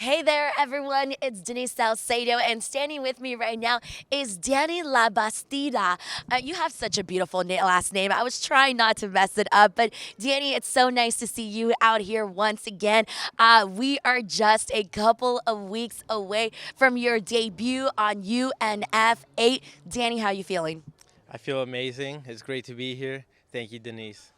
Hey there, everyone. It's Denise Salcedo, and standing with me right now is Danny LaBastida. You have such a beautiful last name. I was trying not to mess it up, but Danny, it's so nice to see you out here once again. We are just a couple of weeks away from your debut on UNF 8. Danny, how you feeling? I feel amazing. It's great to be here. Thank you, Denise.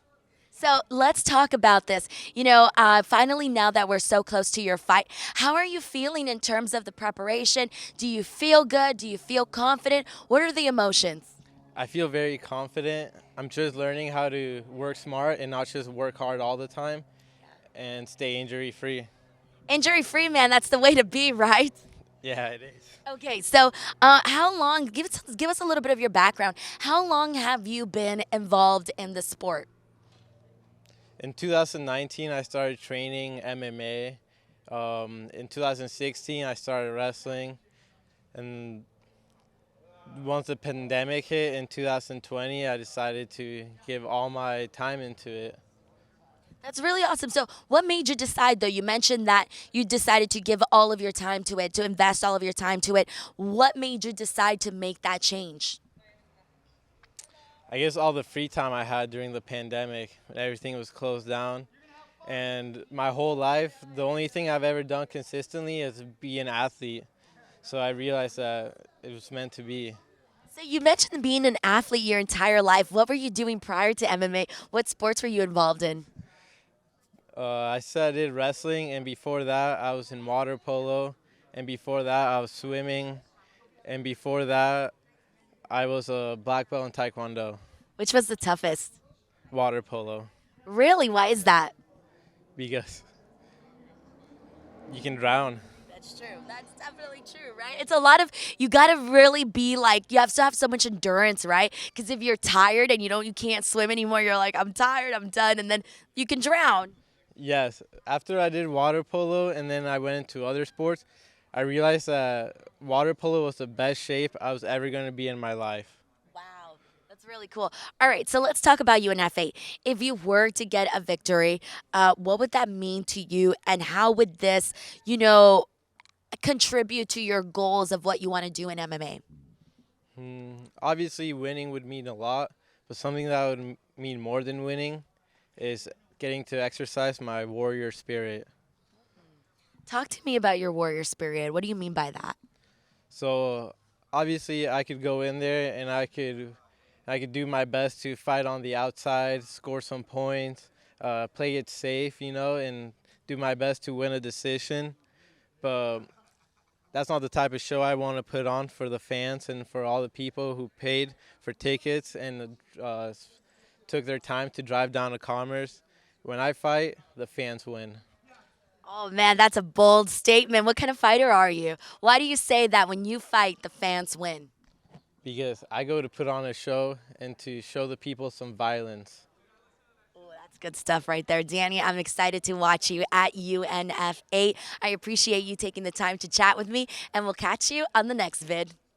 So let's talk about this. Finally, now that we're so close to your fight, how are you feeling in terms of the preparation? Do you feel good? Do you feel confident? What are the emotions? I feel very confident. I'm just learning how to work smart and not just work hard all the time and stay injury free. Injury free, man, that's the way to be, right? Yeah, it is. Okay, so how long, give us a little bit of your background. How long have you been involved in the sport? In 2019, I started training MMA. In 2016, I started wrestling. And once the pandemic hit in 2020, I decided to give all my time into it. That's really awesome. So, what made you decide, though? You mentioned that you decided to give all of your time to it, to invest all of your time to it. What made you decide to make that change? I guess all the free time I had during the pandemic, when everything was closed down. And my whole life, the only thing I've ever done consistently is be an athlete. So I realized that it was meant to be. So, you mentioned being an athlete your entire life. What were you doing prior to MMA? What sports were you involved in? I said I did wrestling, and before that, I was in water polo. And before that, I was swimming. And before that, I was a black belt in taekwondo, Which was the toughest? water polo, Really? Why is that? because you can drown. That's true. That's definitely true, right? It's a lot of you got to really be like you have to have so much endurance, right? Because if you're tired and you can't swim anymore, you're like I'm tired, I'm done, and then you can drown. Yes, after I did water polo and then I went into other sports, I realized that water polo was the best shape I was ever going to be in my life. Wow, that's really cool. All right, so let's talk about UNF8. If you were to get a victory, what would that mean to you, and how would this, you know, contribute to your goals of what you want to do in MMA? Obviously, winning would mean a lot, but something that would mean more than winning is getting to exercise my warrior spirit. Talk to me about your warrior spirit. What do you mean by that? So obviously, I could go in there and I could do my best to fight on the outside, score some points, play it safe, and do my best to win a decision. But that's not the type of show I want to put on for the fans and for all the people who paid for tickets and took their time to drive down to Commerce. When I fight, the fans win. Oh man, that's a bold statement. What kind of fighter are you? Why do you say that when you fight, the fans win? Because I go to put on a show and to show the people some violence. Oh, that's good stuff right there. Danny, I'm excited to watch you at UNF 8. I appreciate you taking the time to chat with me, and we'll catch you on the next vid.